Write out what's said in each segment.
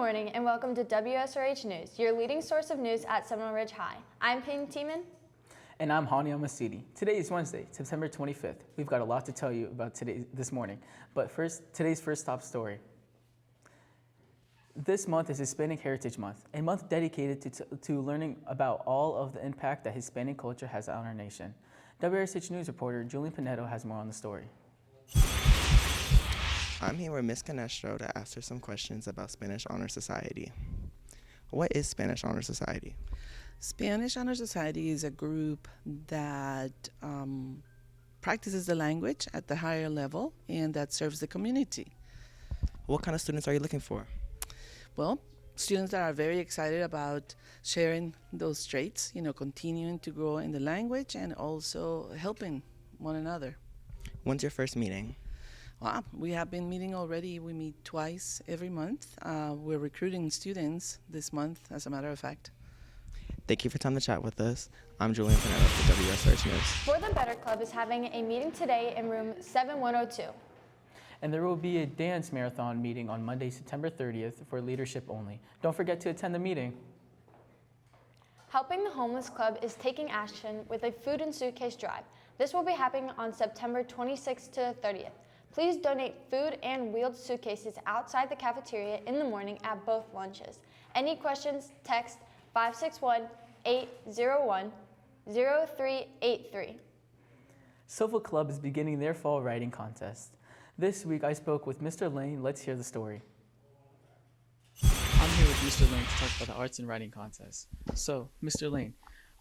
morning and welcome to Wsrh News, your leading source of news at Seminole Ridge High. I'm Peyton Tiemann. And I'm Hani Almasidi. Today is Wednesday, September 25th. We've got a lot to tell you about this morning. But first, today's first top story. This month is Hispanic Heritage Month, a month dedicated to learning about all of the impact that Hispanic culture has on our nation. WSH News reporter Julian Pinedo has more on the story. I'm here with Ms. Canestro to ask her some questions about Spanish Honor Society. What is Spanish Honor Society? Spanish Honor Society is a group that practices the language at the higher level and that serves the community. What kind of students are you looking for? Well, students that are very excited about sharing those traits, continuing to grow in the language and also helping one another. When's your first meeting? Well, we have been meeting already. We meet twice every month. We're recruiting students this month, as a matter of fact. Thank you for time to chat with us. I'm Julian Pinedo for Wsrh News. For the Better Club is having a meeting today in room 7102. And there will be a dance marathon meeting on Monday, September 30th for leadership only. Don't forget to attend the meeting. Helping the Homeless Club is taking action with a food and suitcase drive. This will be happening on September 26th to 30th. Please donate food and wheeled suitcases outside the cafeteria in the morning at both lunches. Any questions, text 561-801-0383. Silva Club is beginning their fall writing contest. This week I spoke with Mr. Lane. Let's hear the story. I'm here with Mr. Lane to talk about the Arts and Writing Contest. So, Mr. Lane,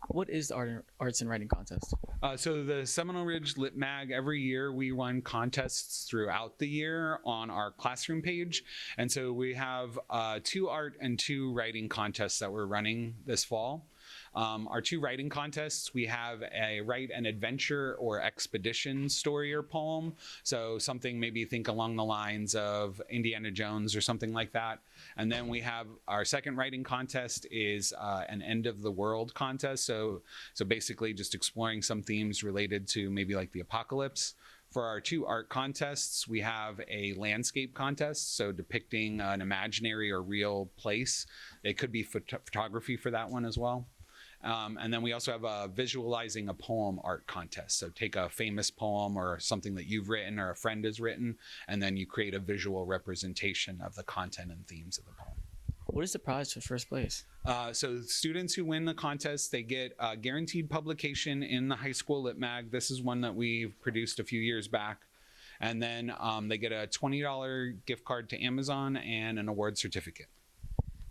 what is the Arts and Writing Contest? So the Seminole Ridge Lit Mag, every year we run contests throughout the year on our classroom page. And so we have 2 art and 2 writing contests that we're running this fall. Our 2 writing contests, we have a write an adventure or expedition story or poem. So something maybe think along the lines of Indiana Jones or something like that. And then we have our second writing contest is an end of the world contest. So basically just exploring some themes related to maybe like the apocalypse. For our 2 art contests, we have a landscape contest, so depicting an imaginary or real place. It could be photography for that one as well. And then we also have a visualizing a poem art contest. So take a famous poem or something that you've written or a friend has written, and then you create a visual representation of the content and themes of the poem. What is the prize for first place? So students who win the contest, they get guaranteed publication in the high school Lit Mag. This is one that we've produced a few years back. And then they get a $20 gift card to Amazon and an award certificate.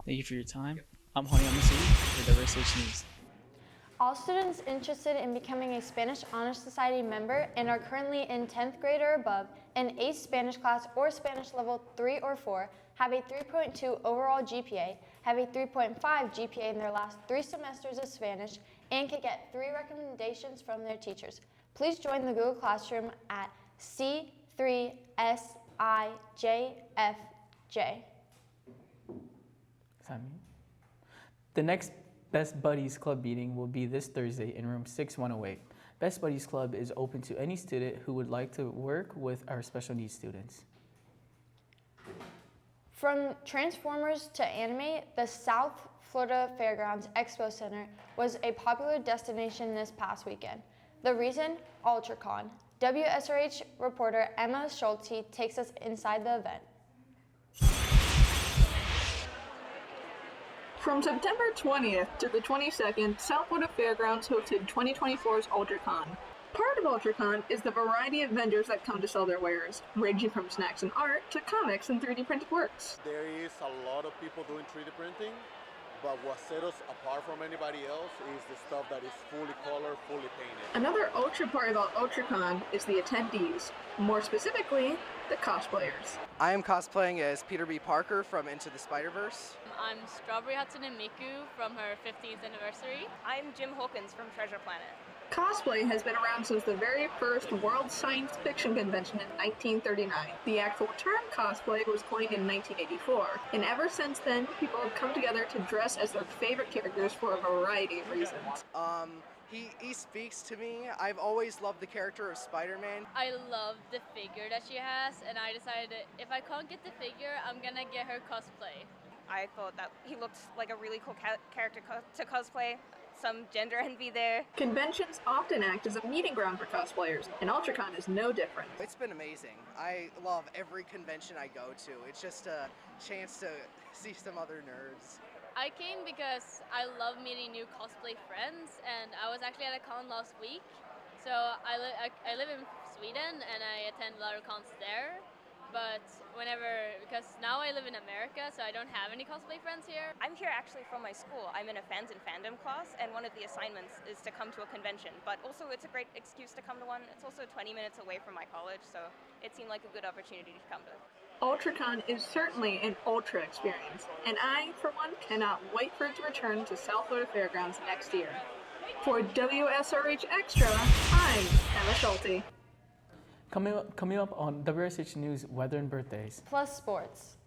Thank you for your time. I'm Hani Almasidi for WSH News. All students interested in becoming a Spanish Honor Society member and are currently in 10th grade or above, an ACE Spanish class or Spanish level 3 or 4, have a 3.2 overall GPA, have a 3.5 GPA in their last 3 semesters of Spanish, and can get 3 recommendations from their teachers. Please join the Google Classroom at C3SIJFJ. Does that mean? The next Best Buddies Club meeting will be this Thursday in room 6108. Best Buddies Club is open to any student who would like to work with our special needs students. From Transformers to anime, the South Florida Fairgrounds Expo Center was a popular destination this past weekend. The reason? UltraCon. WSRH reporter Emma Schulte takes us inside the event. From September 20th to the 22nd, South Florida Fairgrounds hosted 2024's UltraCon. Part of UltraCon is the variety of vendors that come to sell their wares, ranging from snacks and art to comics and 3D printed works. There is a lot of people doing 3D printing, but what sets us apart from anybody else is the stuff that is fully colored, fully painted. Another ultra part about UltraCon is the attendees, more specifically, the cosplayers. I am cosplaying as Peter B. Parker from Into the Spider-Verse. I'm Strawberry Hatsune Miku from her 15th anniversary. I'm Jim Hawkins from Treasure Planet. Cosplay has been around since the very first World Science Fiction Convention in 1939. The actual term cosplay was coined in 1984, and ever since then, people have come together to dress as their favorite characters for a variety of reasons. He speaks to me. I've always loved the character of Spider-Man. I love the figure that she has, and I decided if I can't get the figure, I'm gonna get her cosplay. I thought that he looked like a really cool character to cosplay. Some gender envy there. Conventions often act as a meeting ground for cosplayers, and UltraCon is no different. It's been amazing. I love every convention I go to. It's just a chance to see some other nerds. I came because I love meeting new cosplay friends, and I was actually at a con last week. So I live in Sweden, and I attend a lot of cons there. But because now I live in America, so I don't have any cosplay friends here. I'm here actually from my school. I'm in a fans and fandom class, and one of the assignments is to come to a convention. But also it's a great excuse to come to one. It's also 20 minutes away from my college, so it seemed like a good opportunity to come to. UltraCon is certainly an ultra experience, and I, for one, cannot wait for it to return to South Florida Fairgrounds next year. For WSRH Extra, I'm Emma Schulte. Coming up on WSH News, weather and birthdays. Plus sports.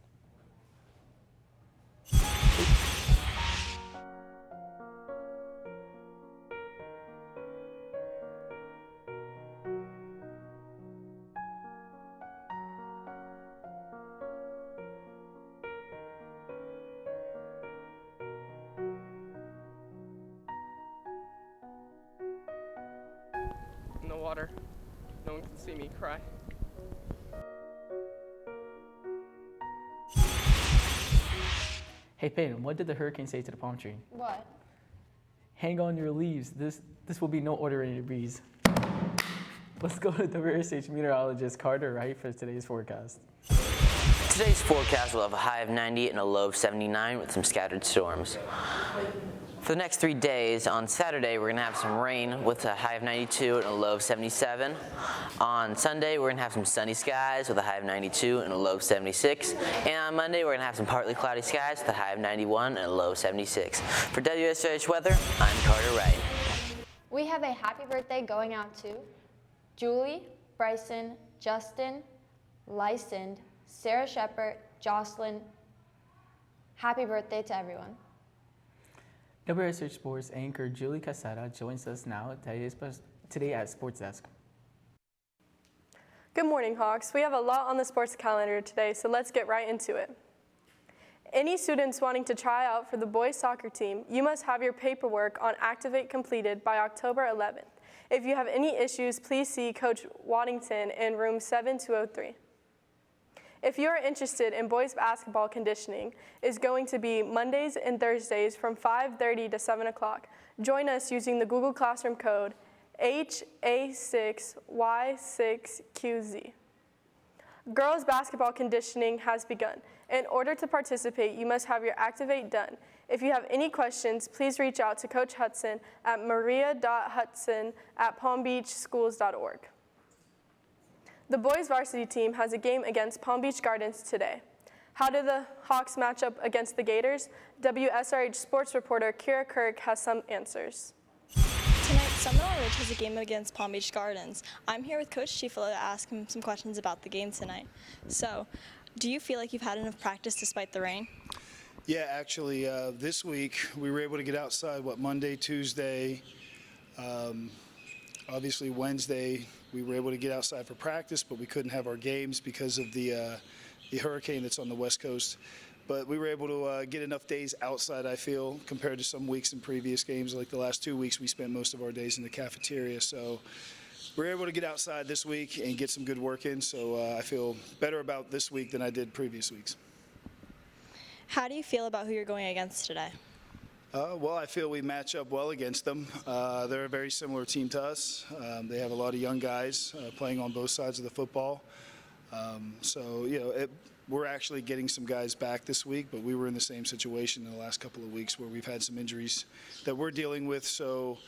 In the water. No one can see me cry. Hey Peyton, what did the hurricane say to the palm tree? What? Hang on your leaves. This will be no ordinary breeze. Let's go to WSH meteorologist Carter Wright for today's forecast. Today's forecast will have a high of 90 and a low of 79 with some scattered storms. For the next 3 days, on Saturday, we're going to have some rain with a high of 92 and a low of 77. On Sunday, we're going to have some sunny skies with a high of 92 and a low of 76. And on Monday, we're going to have some partly cloudy skies with a high of 91 and a low of 76. For WSRH Weather, I'm Carter Wright. We have a happy birthday going out to Julie, Bryson, Justin, Lysand, Sarah Shepard, Jocelyn. Happy birthday to everyone. WSH Sports anchor Julie Casada joins us now today at Sports Desk. Good morning, Hawks. We have a lot on the sports calendar today, so let's get right into it. Any students wanting to try out for the boys soccer team, you must have your paperwork on Activate completed by October 11th. If you have any issues, please see Coach Waddington in room 7203. If you are interested in boys basketball, conditioning is going to be Mondays and Thursdays from 5:30 to 7 o'clock. Join us using the Google Classroom code HA6Y6QZ. Girls basketball conditioning has begun. In order to participate, you must have your Activate done. If you have any questions, please reach out to Coach Hudson at maria.hudson@palmbeachschools.org. The boys varsity team has a game against Palm Beach Gardens today. How did the Hawks match up against the Gators? WSRH sports reporter Kira Kirk has some answers. Tonight, Seminole Ridge has a game against Palm Beach Gardens. I'm here with Coach Schifela to ask him some questions about the game tonight. So, do you feel like you've had enough practice despite the rain? Yeah, actually, this week we were able to get outside, Monday, Tuesday, obviously Wednesday we were able to get outside for practice, but we couldn't have our games because of the hurricane that's on the West Coast. But we were able to get enough days outside, I feel, compared to some weeks in previous games. Like the last 2 weeks, we spent most of our days in the cafeteria. So we were able to get outside this week and get some good work in. So I feel better about this week than I did previous weeks. How do you feel about who you're going against today? Well, I feel we match up well against them. They're a very similar team to us. They have a lot of young guys playing on both sides of the football. We're actually getting some guys back this week, but we were in the same situation in the last couple of weeks where we've had some injuries that we're dealing with. So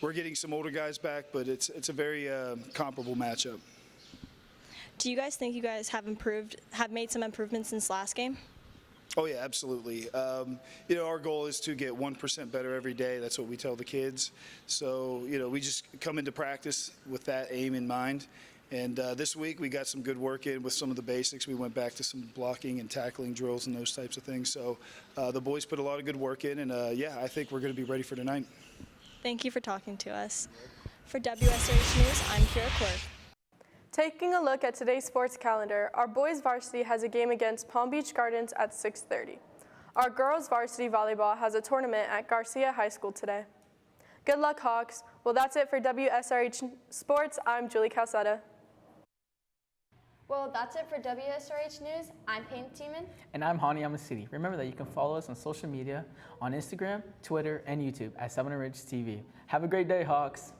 we're getting some older guys back, but it's a very comparable matchup. Do you guys think you guys have made some improvements since last game? Oh yeah, absolutely. Our goal is to get 1% better every day. That's what we tell the kids. So, we just come into practice with that aim in mind. And this week we got some good work in with some of the basics. We went back to some blocking and tackling drills and those types of things. So the boys put a lot of good work in, and I think we're going to be ready for tonight. Thank you for talking to us. For WSRH News, I'm Kira Quirk. Taking a look at today's sports calendar, our boys varsity has a game against Palm Beach Gardens at 6:30. Our girls varsity volleyball has a tournament at Garcia High School today. Good luck, Hawks. Well, that's it for WSRH Sports. I'm Julie Calcetta. Well, that's it for WSRH News. I'm Payne Tiemann. And I'm Hani Amasidi. Remember that you can follow us on social media on Instagram, Twitter, and YouTube at Seminole Ridge TV. Have a great day, Hawks.